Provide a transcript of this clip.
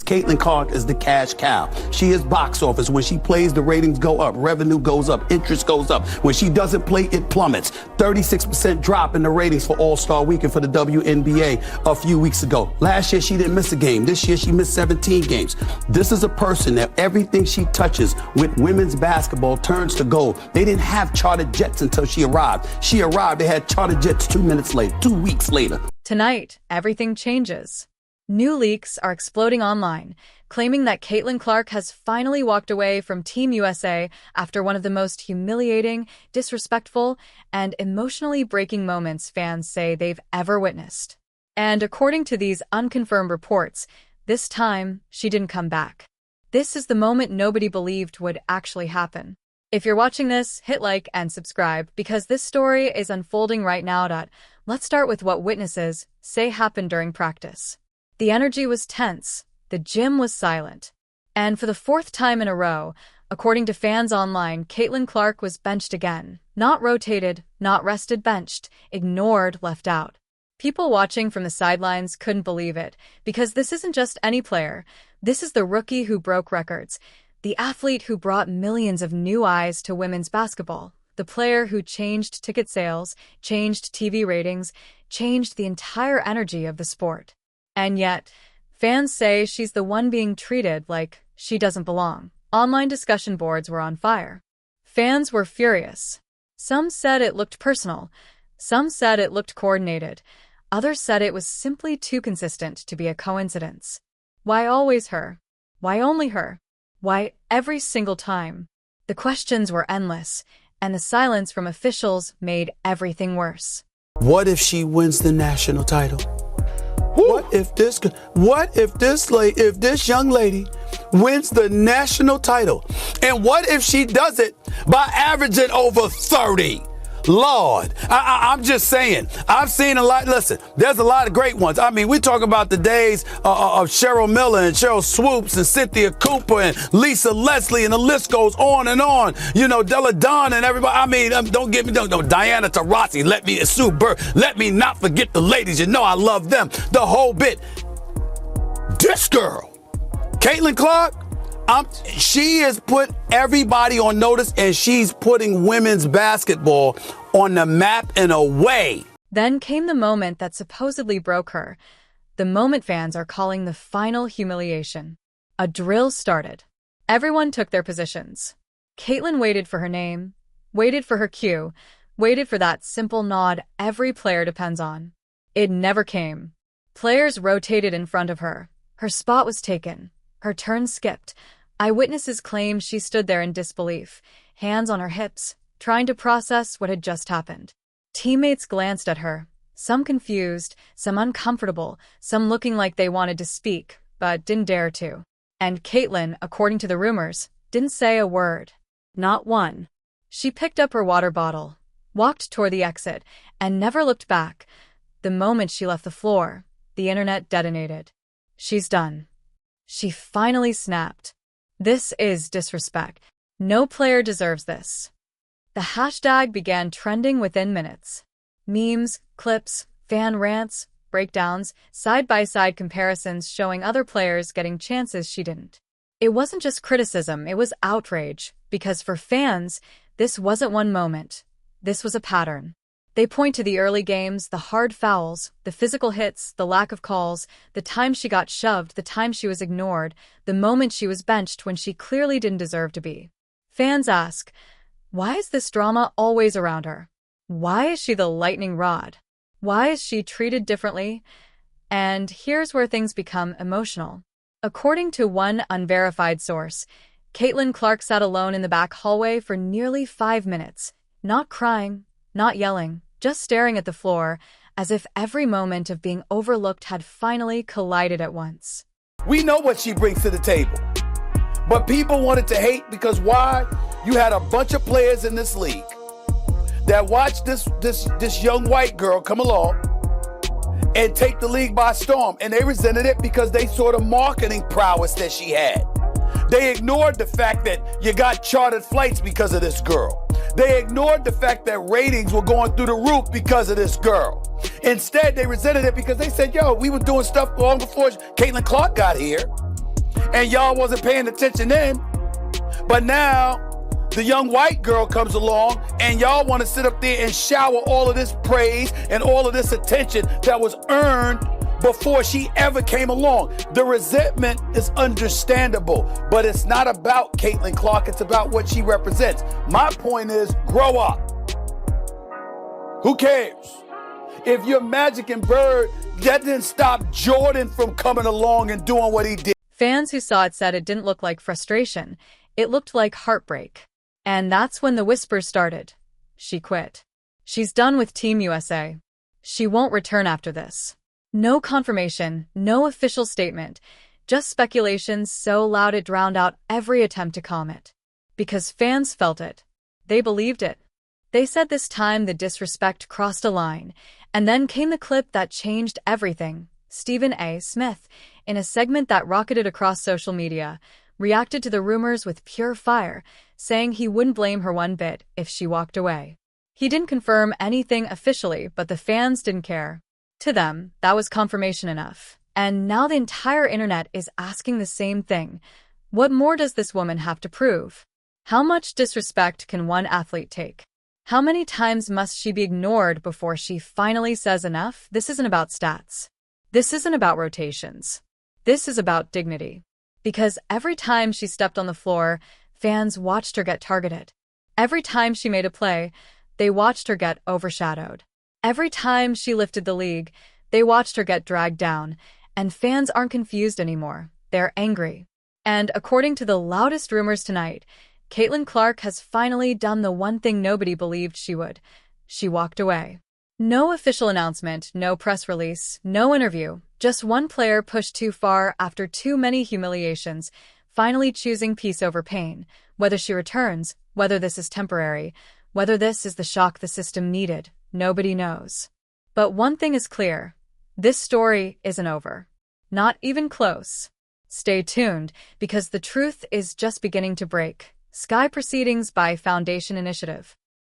Caitlin Clark is the cash cow. She is box office. When she plays, the ratings go up, revenue goes up, interest goes up. When she doesn't play, it plummets. 36% drop in the ratings for All-Star Weekend for the WNBA a few weeks ago. Last year, she didn't miss a game. This year, she missed 17 games. This is a person that everything she touches with women's basketball turns to gold. They didn't have chartered jets until she arrived. She arrived, they had chartered jets 2 weeks later. Tonight, everything changes. New leaks are exploding online, claiming that Caitlin Clark has finally walked away from Team USA after one of the most humiliating, disrespectful, and emotionally breaking moments fans say they've ever witnessed. And according to these unconfirmed reports, this time, she didn't come back. This is the moment nobody believed would actually happen. If you're watching this, hit like and subscribe because this story is unfolding right now. Let's start with what witnesses say happened during practice. The energy was tense, the gym was silent. And for the fourth time in a row, according to fans online, Caitlin Clark was benched again. Not rotated, not rested, benched, ignored, left out. People watching from the sidelines couldn't believe it, because this isn't just any player. This is the rookie who broke records, the athlete who brought millions of new eyes to women's basketball, the player who changed ticket sales, changed TV ratings, changed the entire energy of the sport. And yet, fans say she's the one being treated like she doesn't belong. Online discussion boards were on fire. Fans were furious. Some said it looked personal. Some said it looked coordinated. Others said it was simply too consistent to be a coincidence. Why always her? Why only her? Why every single time? The questions were endless, and the silence from officials made everything worse. What if she wins the national title? What if this young lady wins the national title? And what if she does it by averaging over 30? Lord, I'm just saying, I've seen a lot. Listen, there's a lot of great ones. I mean, we talk about the days of Cheryl Miller and Cheryl Swoops and Cynthia Cooper and Lisa Leslie, and the list goes on and on. You know, Della Don and everybody. I mean, don't get me, Diana Taurasi, Sue Bird. Let me not forget the ladies. You know I love them. The whole bit. This girl, Caitlin Clark, she has put everybody on notice, and she's putting women's basketball on the map in a way. Then came the moment that supposedly broke her. The moment fans are calling the final humiliation. A drill started. Everyone took their positions. Caitlin waited for her name, waited for her cue, waited for that simple nod every player depends on. It never came. Players rotated in front of her. Her spot was taken. Her turn skipped. Eyewitnesses claim she stood there in disbelief, hands on her hips, trying to process what had just happened. Teammates glanced at her, some confused, some uncomfortable, some looking like they wanted to speak, but didn't dare to. And Caitlin, according to the rumors, didn't say a word. Not one. She picked up her water bottle, walked toward the exit, and never looked back. The moment she left the floor, the internet detonated. She's done. She finally snapped. This is disrespect. No player deserves this. The hashtag began trending within minutes. Memes, clips, fan rants, breakdowns, side-by-side comparisons showing other players getting chances she didn't. It wasn't just criticism, it was outrage, because for fans, this wasn't one moment. This was a pattern. They point to the early games, the hard fouls, the physical hits, the lack of calls, the time she got shoved, the time she was ignored, the moment she was benched when she clearly didn't deserve to be. Fans ask, why is this drama always around her? Why is she the lightning rod? Why is she treated differently? And here's where things become emotional. According to one unverified source, Caitlin Clark sat alone in the back hallway for nearly 5 minutes, not crying, not yelling, just staring at the floor, as if every moment of being overlooked had finally collided at once. We know what she brings to the table, but people wanted to hate because why? You had a bunch of players in this league that watched this young white girl come along and take the league by storm, and they resented it because they saw the marketing prowess that she had. They ignored the fact that you got chartered flights because of this girl. They ignored the fact that ratings were going through the roof because of this girl. Instead, they resented it because they said, yo, we were doing stuff long before Caitlin Clark got here. and y'all wasn't paying attention then. But now the young white girl comes along and y'all want to sit up there and shower all of this praise and all of this attention that was earned before she ever came along. The resentment is understandable, but it's not about Caitlin Clark. It's about what she represents. My point is, grow up. Who cares? If you're Magic and Bird, that didn't stop Jordan from coming along and doing what he did. Fans who saw it said it didn't look like frustration. It looked like heartbreak. And that's when the whispers started. She quit. She's done with Team USA. She won't return after this. No confirmation, no official statement, just speculation so loud it drowned out every attempt to calm it. Because fans felt it. They believed it. They said this time the disrespect crossed a line, and then came the clip that changed everything. Stephen A. Smith, in a segment that rocketed across social media, reacted to the rumors with pure fire, saying he wouldn't blame her one bit if she walked away. He didn't confirm anything officially, but the fans didn't care. To them, that was confirmation enough. And now the entire internet is asking the same thing. What more does this woman have to prove? How much disrespect can one athlete take? How many times must she be ignored before she finally says enough? This isn't about stats. This isn't about rotations. This is about dignity. Because every time she stepped on the floor, fans watched her get targeted. Every time she made a play, they watched her get overshadowed. Every time she lifted the league, they watched her get dragged down. And fans aren't confused anymore. They're angry. And according to the loudest rumors tonight, Caitlin Clark has finally done the one thing nobody believed she would. She walked away. No official announcement, no press release, no interview. Just one player pushed too far after too many humiliations, finally choosing peace over pain. Whether she returns, whether this is temporary, whether this is the shock the system needed, nobody knows. But one thing is clear. This story isn't over. Not even close. Stay tuned, because the truth is just beginning to break. Sky Proceedings by Foundation Initiative.